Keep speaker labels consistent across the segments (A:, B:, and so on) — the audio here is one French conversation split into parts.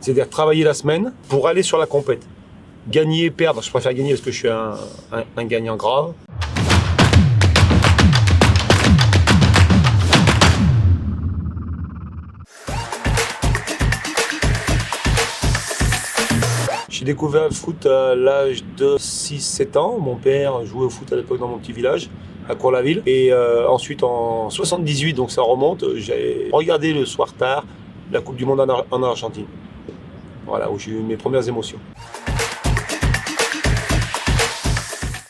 A: C'est-à-dire travailler la semaine pour aller sur la compète. Gagner, perdre, je préfère gagner parce que je suis un gagnant grave. J'ai découvert le foot à l'âge de 6-7 ans. Mon père jouait au foot à l'époque dans mon petit village, à Cour-la-Ville. Et ensuite, en 78, donc ça remonte, j'ai regardé le soir tard la Coupe du Monde en Argentine. Voilà, où j'ai eu mes premières émotions.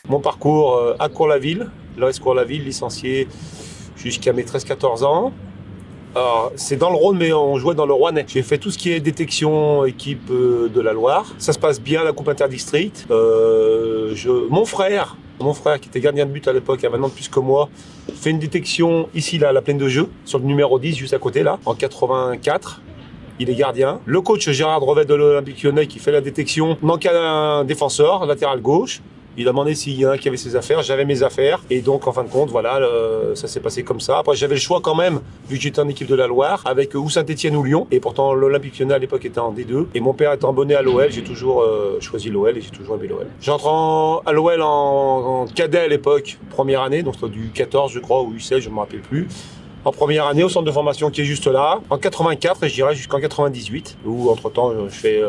A: Mon parcours à Cour-la-Ville, l'AS Cour-la-Ville, licencié jusqu'à mes 13-14 ans. Alors, c'est dans le Rhône, mais on jouait dans le Rouennais. J'ai fait tout ce qui est détection équipe de la Loire. Ça se passe bien, la Coupe Interdistrict. Mon frère, qui était gardien de but à l'époque, il y a maintenant plus que moi, fait une détection ici, là, à la plaine de jeu, sur le numéro 10, juste à côté, là, en 84. Il est gardien. Le coach Gérard Drevet de l'Olympique Lyonnais qui fait la détection manque un défenseur, latéral gauche. Il a demandé s'il y en a qui avait ses affaires, j'avais mes affaires. Et donc, en fin de compte, voilà, ça s'est passé comme ça. Après, j'avais le choix quand même, vu que j'étais en équipe de la Loire, avec ou Saint-Etienne ou Lyon. Et pourtant, l'Olympique Lyonnais à l'époque était en D2. Et mon père étant abonné à l'OL, j'ai toujours choisi l'OL et j'ai toujours aimé l'OL. J'entre à l'OL en cadet à l'époque, première année, donc c'était du 14, je crois, ou U16, je ne me rappelle plus. En première année au centre de formation qui est juste là, en 84 et je dirais jusqu'en 98, où entre-temps je fais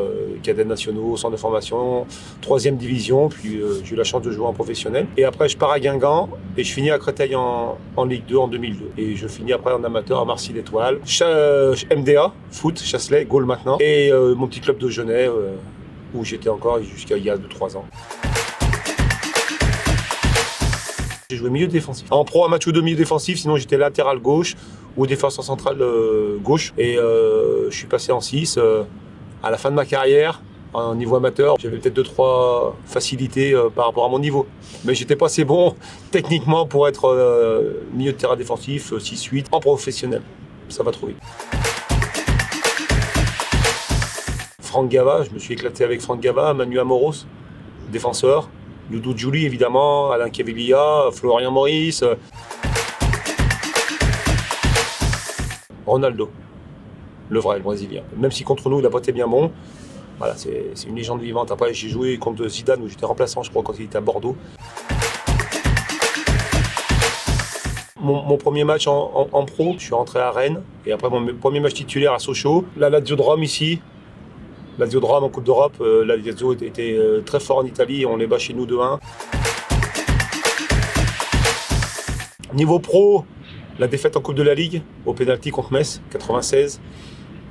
A: cadets nationaux au centre de formation, 3e division, puis j'ai eu la chance de jouer en professionnel. Et après je pars à Guingamp et je finis à Créteil en Ligue 2 en 2002. Et je finis après en amateur à Marcy-l'Étoile, MDA, foot, Chasselet, Gaulle maintenant, et mon petit club de Genève où j'étais encore jusqu'à il y a 2-3 ans. J'ai joué milieu défensif. En pro, un match ou deux milieu défensif, sinon j'étais latéral gauche ou défenseur central gauche. Et je suis passé en 6 à la fin de ma carrière, en niveau amateur. J'avais peut-être 2-3 facilités par rapport à mon niveau. Mais j'étais pas assez bon techniquement pour être milieu de terrain défensif, 6-8, en professionnel. Ça va trop vite. Franck Gava, je me suis éclaté avec Franck Gava, Manu Amoros, défenseur. Doudou Djouli, évidemment, Alain Caviglia, Florian Maurice, Ronaldo, le vrai, le brésilien. Même si contre nous, il n'a pas été bien bon, voilà, c'est une légende vivante. Après, j'ai joué contre Zidane, où j'étais remplaçant, je crois, quand il était à Bordeaux. Mon premier match en pro, je suis rentré à Rennes, et après mon premier match titulaire à Sochaux, la Lazio de Rome ici. Lazio de Rome en Coupe d'Europe, la Lazio était très fort en Italie, on les bat chez nous 2-1. Niveau pro, la défaite en Coupe de la Ligue, au pénalty contre Metz, 96.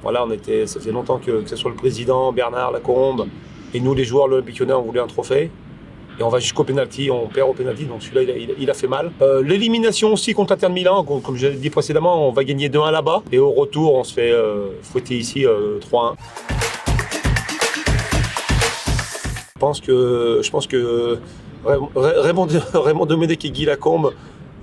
A: Voilà, ça faisait longtemps que ce soit le président, Bernard Lacombe, et nous les joueurs, l'Olympique Lyonnais, on voulait un trophée. Et on va jusqu'au pénalty, on perd au pénalty, donc celui-là il a fait mal. L'élimination aussi contre l'Inter de Milan, comme je l'ai dit précédemment, on va gagner 2-1 là-bas. Et au retour, on se fait fouetter ici 3-1. Je pense que Raymond Domenech et Guy Lacombe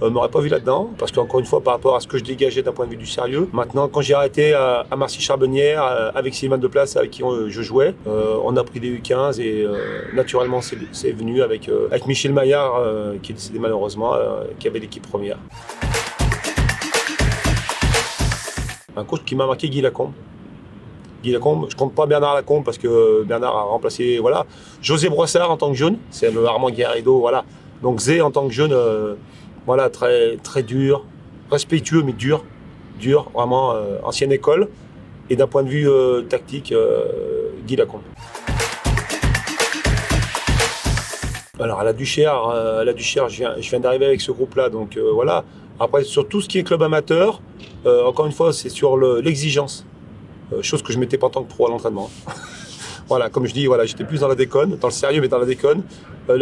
A: m'auraient pas vu là-dedans, parce qu'encore une fois, par rapport à ce que je dégageais d'un point de vue du sérieux. Maintenant, quand j'ai arrêté à Marcy-Charbonnières, avec Sylvain Deplace, avec qui je jouais, on a pris des U15 et naturellement, c'est venu avec Michel Maillard, qui est décédé malheureusement, qui avait l'équipe première. Un coach qui m'a marqué, Guy Lacombe. Guy Lacombe, je compte pas Bernard Lacombe parce que Bernard a remplacé, voilà. José Brossard en tant que jeune, c'est le Armand Guerrido, voilà. Donc Zé en tant que jeune, voilà, très, très dur, respectueux mais dur, vraiment ancienne école. Et d'un point de vue tactique, Guy Lacombe. Alors à la Duchère, je viens d'arriver avec ce groupe-là, donc voilà. Après, sur tout ce qui est club amateur, encore une fois, c'est sur l'exigence. Chose que je ne mettais pas en tant que pro à l'entraînement. Voilà, comme je dis, voilà, j'étais plus dans la déconne, dans le sérieux, mais dans la déconne.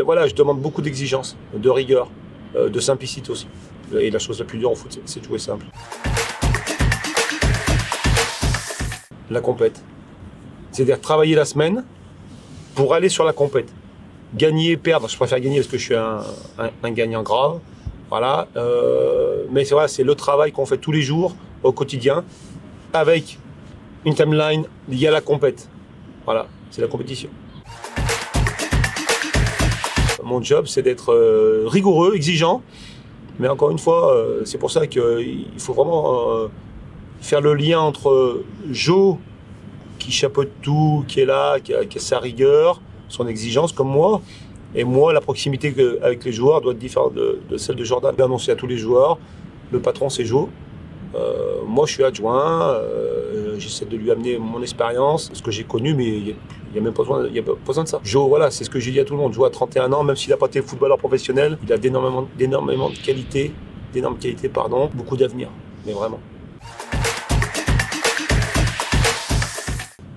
A: Voilà, je demande beaucoup d'exigence, de rigueur, de simplicité aussi. Et la chose la plus dure en foot, c'est de jouer simple. La compète. C'est-à-dire travailler la semaine pour aller sur la compète. Gagner, perdre, je préfère gagner parce que je suis un gagnant grave. Voilà, mais c'est le travail qu'on fait tous les jours, au quotidien, avec une timeline liée à la compète. Voilà, c'est la compétition. Mon job, c'est d'être rigoureux, exigeant, mais encore une fois, c'est pour ça qu'il faut vraiment faire le lien entre jeu qui chapeaute tout, qui est là, qui a sa rigueur, son exigence comme moi. Et moi, la proximité avec les joueurs doit être différente de celle de Jordan. J'ai annoncé à tous les joueurs, le patron c'est Joe. Moi je suis adjoint, j'essaie de lui amener mon expérience, ce que j'ai connu, mais il n'y a même pas besoin de ça. Joe, voilà, c'est ce que j'ai dit à tout le monde. Joe a 31 ans, même s'il n'a pas été footballeur professionnel, il a d'énormément de qualités, beaucoup d'avenir, mais vraiment.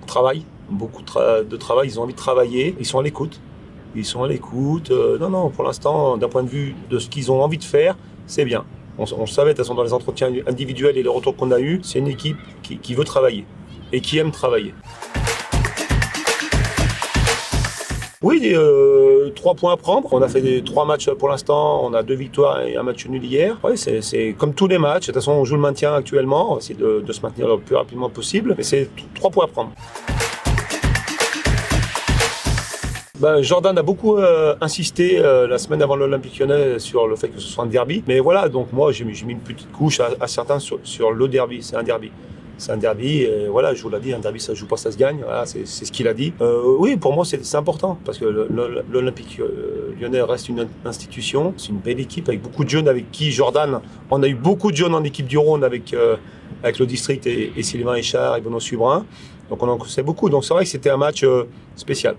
A: Travail, beaucoup de travail, ils ont envie de travailler, ils sont à l'écoute. Non, pour l'instant, d'un point de vue de ce qu'ils ont envie de faire, c'est bien. On le savait, de toute façon, dans les entretiens individuels et les retours qu'on a eus, c'est une équipe qui veut travailler et qui aime travailler. Oui, 3 points à prendre. On a fait 3 matchs pour l'instant, on a 2 victoires et un match nul hier. Oui, c'est comme tous les matchs. De toute façon, on joue le maintien actuellement, on va essayer de se maintenir le plus rapidement possible. Mais c'est 3 points à prendre. Jordan a beaucoup insisté la semaine avant l'Olympique Lyonnais sur le fait que ce soit un derby. Mais voilà, donc moi j'ai mis une petite couche à certains sur le derby. C'est un derby. C'est un derby, et voilà, je vous l'ai dit, un derby ça se joue pas, ça se gagne. Voilà, c'est ce qu'il a dit. Oui, pour moi c'est important parce que l'Olympique Lyonnais reste une institution. C'est une belle équipe avec beaucoup de jeunes avec qui Jordan. On a eu beaucoup de jeunes en équipe du Rhône avec le district et Sylvain Echard et Benoît Subrin. Donc on en sait beaucoup. Donc c'est vrai que c'était un match spécial.